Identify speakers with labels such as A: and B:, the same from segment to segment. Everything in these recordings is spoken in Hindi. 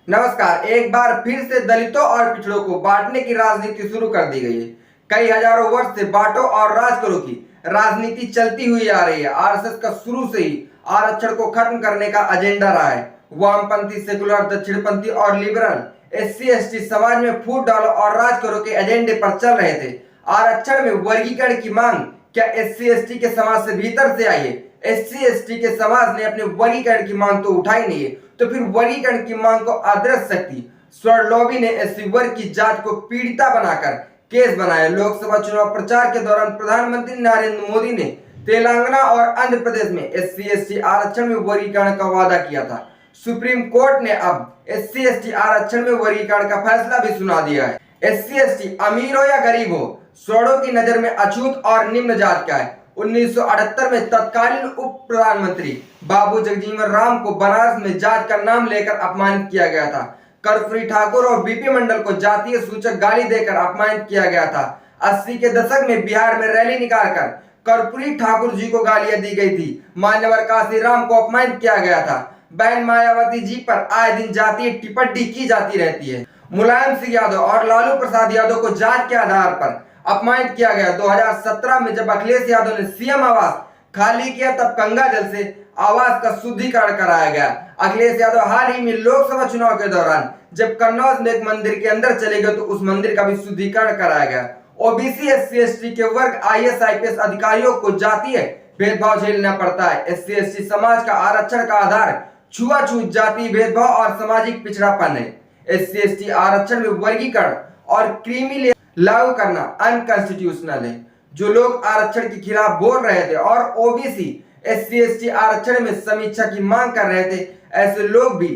A: नमस्कार। एक बार फिर से दलितों और पिछड़ों को बांटने की राजनीति शुरू कर दी गई है। कई हजारों वर्ष से बांटो और राज करो की राजनीति चलती हुई आ रही है। आरएसएस का शुरू से ही आरक्षण को खत्म करने का एजेंडा रहा है। वामपंथी, सेकुलर, दक्षिणपंथी और लिबरल एससी एसटी समाज में फूट डालो और राज करो के एजेंडे पर चल रहे थे। आरक्षण में वर्गीकरण की मांग क्या एससी एसटी के समाज से भीतर से आई है? एससी एसटी के समाज ने अपने वर्गीकरण की मांग तो उठाई नहीं है, तो फिर वर्गीकरण की मांग को आदर्श शक्ति स्वर्ण लॉबी ने एससी वर्ग की जात को पीड़िता बनाकर केस बनाया। लोकसभा चुनाव प्रचार के दौरान प्रधानमंत्री नरेंद्र मोदी ने तेलंगाना और आंध्र प्रदेश में एससी एसटी आरक्षण में वर्गीकरण का वादा किया था। सुप्रीम कोर्ट ने अब एससी एसटी आरक्षण में वर्गीकरण का फैसला भी सुना दिया है। एससी एसटी अमीर हो या गरीब हो, सवर्णों की नजर में अछूत और निम्न जात का है। 1978 में तत्कालीन उप प्रधानमंत्री बाबू जगजीवन राम को बनारस में जात का नाम लेकर अपमानित किया गया था। कर्पूरी ठाकुर और बीपी मंडल को जातीय सूचक गाली देकर अपमानित किया गया था। 80 के दशक में बिहार में रैली निकालकर कर्पूरी ठाकुर जी को गालियां दी गई थी। मान्यवर काशीराम को अपमानित किया गया था। बहन मायावती जी पर आए दिन जातीय टिप्पणी की जाती रहती है। मुलायम सिंह यादव और लालू प्रसाद यादव को जात के आधार पर अपमानित किया गया। 2017 में जब अखिलेश यादव ने सीएम आवास खाली किया, तब गंगा जल से आवास का शुद्धिकरण कराया गया। अखिलेश यादव हाल ही में लोकसभा चुनाव के दौरान जब कन्नौज में एक मंदिर के अंदर चले गए, तो उस मंदिर का भी शुद्धिकरण कराया गया। ओबीसी एससी एसटी के वर्ग आईएएस आईपीएस अधिकारियों को जातीय भेदभाव झेलना पड़ता है। एससी एसटी समाज का आरक्षण का आधार छुआछूत, जाति भेदभाव और सामाजिक पिछड़ापन है। एससी एसटी आरक्षण में वर्गीकरण और क्रीमी लागू करना अनकॉन्स्टिट्यूशनल है। जो लोग आरक्षण के खिलाफ बोल रहे थे और ओबीसी एससी एसटी आरक्षण में समीक्षा की मांग कर रहे थे, ऐसे लोग भी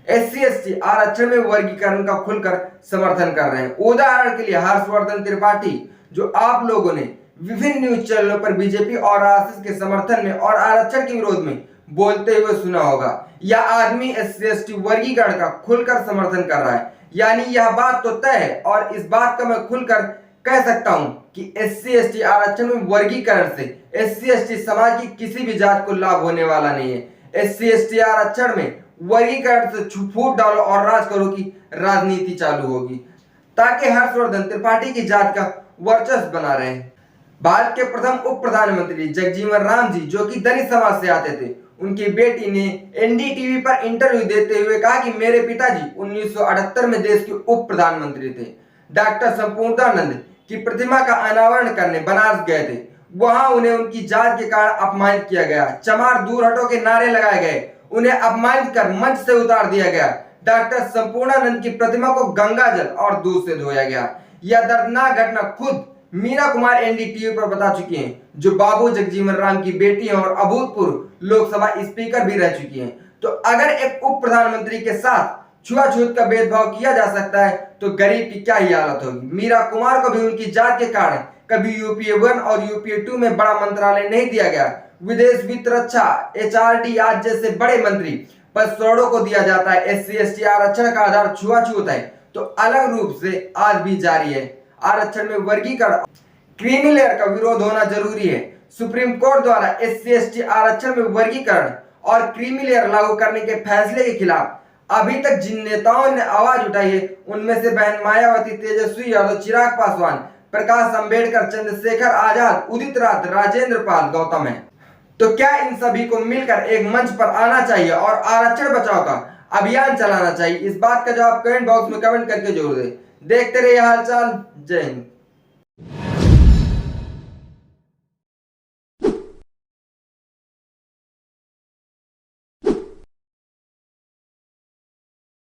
A: एससी एसटी आरक्षण में वर्गीकरण का खुलकर समर्थन कर रहे हैं। उदाहरण के लिए हर्षवर्धन त्रिपाठी, जो आप लोगों ने विभिन्न न्यूज चैनलों पर बीजेपी और आरएसएस के समर्थन में और आरक्षण के विरोध में बोलते हुए सुना होगा। यह आदमी एससी एसटी वर्गीकरण का खुलकर समर्थन कर रहा है, यानी यह बात तो तय है। और इस बात का मैं खुलकर कह सकता हूं कि एससी एसटी आरक्षण में वर्गीकरण से एससी एसटी समाज की किसी भी जात को लाभ होने वाला नहीं है। एससी एसटी आरक्षण में वर्गीकरण से फूट डालो और राज करो की राजनीति चालू होगी, ताकि हर्षवर्धन त्रिपाठी की जात का वर्चस्व बना रहे। भारत के प्रथम उप प्रधानमंत्री जगजीवन राम जी, जो कि दलित समाज से आते थे, उनकी बेटी ने एनडीटीवी पर इंटरव्यू देते हुए कहा कि मेरे पिताजी 1978 में देश के उप प्रधानमंत्री थे। डॉक्टर संपूर्णानंद की प्रतिमा का अनावरण करने बनारस गए थे। वहां उन्हें उनकी जात के कारण अपमानित किया गया। चमार दूर हटो के नारे लगाए गए, उन्हें अपमानित कर मंच से उतार दिया गया। डॉक्टर संपूर्णानंद की प्रतिमा को गंगा जल और दूध से धोया गया। यह दर्दनाक घटना खुद मीरा कुमार एनडीटीवी पर बता चुकी हैं, जो बाबू जगजीवन राम की बेटी हैं और अभूतपूर्व लोकसभा स्पीकर भी रह चुकी हैं। तो अगर एक उप प्रधानमंत्री के साथ छुआछूत का भेदभाव किया जा सकता है, तो गरीब की क्या ही हालत होगी। मीरा कुमार को भी उनकी जात के कारण कभी यूपीए 1 और यूपीए 2 में बड़ा मंत्रालय नहीं दिया गया। विदेश वित्त, रक्षा, एचआरडी आज जैसे बड़े मंत्री पद सवर्णों को दिया जाता है। एससी एसटी आरक्षण का आधार छुआछूत है, तो अलग रूप से आज भी जारी है। आरक्षण में वर्गीकरण, क्रीमी लेयर का विरोध होना जरूरी है। सुप्रीम कोर्ट द्वारा एससी एसटी आरक्षण में वर्गीकरण और क्रीमी लेयर लागू करने के फैसले के खिलाफ अभी तक जिन नेताओं ने आवाज उठाई है, उनमें से बहन मायावती, तेजस्वी यादव, चिराग पासवान, प्रकाश अंबेडकर, चंद्रशेखर आजाद, उदित नाथ, राजेंद्र पाल गौतम है। तो क्या इन सभी को मिलकर एक मंच पर आना चाहिए और आरक्षण बचाओ का अभियान चलाना चाहिए? इस बात का जवाब कमेंट बॉक्स में कमेंट करके जरूर दें। देखते रहिए हालचाल। जय हिंद।